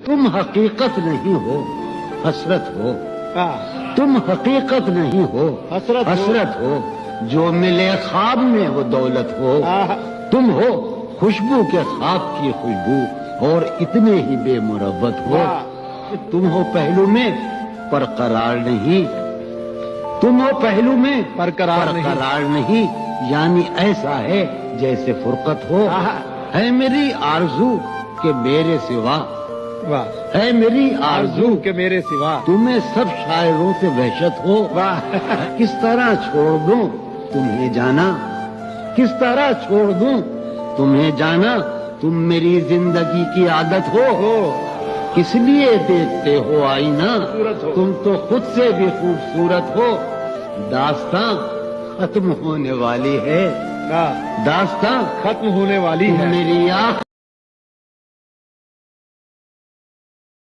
تم حقیقت نہیں ہو، حسرت ہو. تم حقیقت نہیں ہو، حسرت ہو. جو ملے خواب میں وہ دولت ہو. تم ہو خوشبو کے خواب کی خوشبو اور اتنے ہی بے مربت ہو. تم ہو پہلو میں پر قرار نہیں. تم ہو پہلو میں پر قرار نہیں. یعنی ایسا ہے جیسے فرقت ہو. ہے میری آرزو کہ میرے سوا، ہے میری آرزو کہ میرے سوا تمہیں سب شاعروں سے وحشت ہو. کس طرح چھوڑ دوں تمہیں جانا، کس طرح چھوڑ دوں تمہیں جانا. تم میری زندگی کی عادت ہو. کس لیے دیکھتے ہو آئینہ، تم تو خود سے بھی خوبصورت ہو. داستاں ختم ہونے والی ہے، داستاں ختم ہونے والی ہے. میری آنکھ